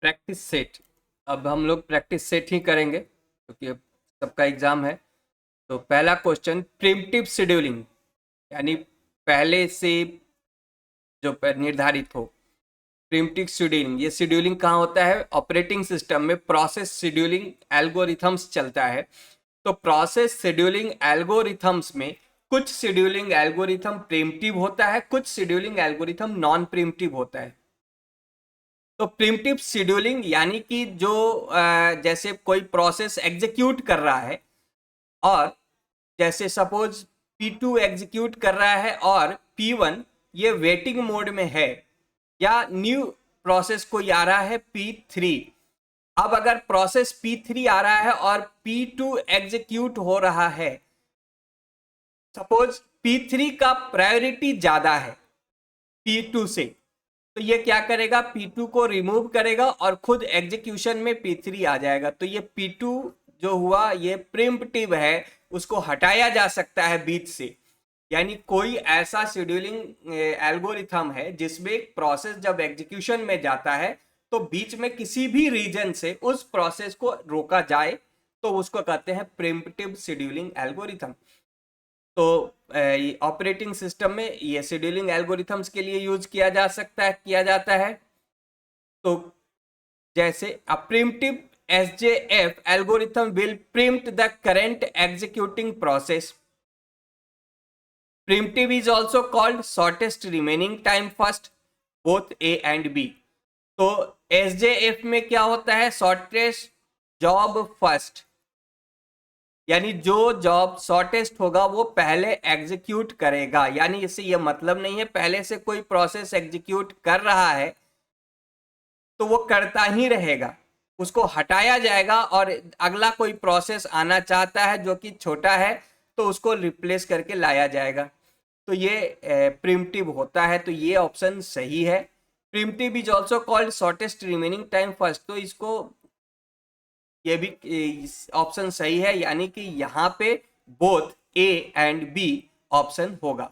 Practice set. अब हम लोग प्रैक्टिस सेट ही करेंगे क्योंकि अब सबका एग्जाम है। तो पहला क्वेश्चन, प्रिमिटिव शेड्यूलिंग यानी पहले से जो निर्धारित हो। प्रिमिटिव शेड्यूलिंग, ये शेड्यूलिंग कहाँ होता है? ऑपरेटिंग सिस्टम में प्रोसेस शेड्यूलिंग एल्गोरिथम्स चलता है। तो प्रोसेस शेड्यूलिंग एल्गोरिथम्स में कुछ शेड्यूलिंग एल्गोरिथम प्रिमिटिव होता है, कुछ शेड्यूलिंग एल्गोरिथम नॉन प्रिमिटिव होता है। तो प्रिमिटिव शेड्यूलिंग यानी कि जो जैसे कोई प्रोसेस एग्जीक्यूट कर रहा है और जैसे सपोज P2 एग्जीक्यूट कर रहा है और P1 ये वेटिंग मोड में है, या न्यू प्रोसेस कोई आ रहा है P3। अब अगर प्रोसेस P3 आ रहा है और P2 एग्जीक्यूट हो रहा है, सपोज P3 का प्रायोरिटी ज्यादा है P2 से, तो ये क्या करेगा? P2 को रिमूव करेगा और खुद एग्जीक्यूशन में P3 आ जाएगा। तो ये P2 जो हुआ ये प्रिमिटिव है, उसको हटाया जा सकता है बीच से। यानी कोई ऐसा शेड्यूलिंग एल्गोरिथम है जिसमें एक प्रोसेस जब एग्जीक्यूशन में जाता है तो बीच में किसी भी रीजन से उस प्रोसेस को रोका जाए, तो उसको कहते हैं प्रिमिटिव शेड्यूलिंग एल्गोरिथम। तो ऑपरेटिंग सिस्टम में ये शेड्यूलिंग एल्गोरिथम्स के लिए यूज किया जाता है। तो जैसे अ primitive SJF algorithm will preempt the current executing process. Primitive is also called shortest remaining time first, both A and B. तो SJF में क्या होता है? शॉर्टेस्ट जॉब फर्स्ट, यानी जो जॉब शॉर्टेस्ट होगा वो पहले एग्जीक्यूट करेगा। यानी इससे ये मतलब नहीं है पहले से कोई प्रोसेस एग्जीक्यूट कर रहा है तो वो करता ही रहेगा, उसको हटाया जाएगा और अगला कोई प्रोसेस आना चाहता है जो कि छोटा है तो उसको रिप्लेस करके लाया जाएगा। तो ये प्रिमिटिव होता है। तो ये ऑप्शन सही है। Primitive is also called shortest remaining time first. तो इसको ये भी ऑप्शन सही है, यानी कि यहाँ पे both A and B option होगा।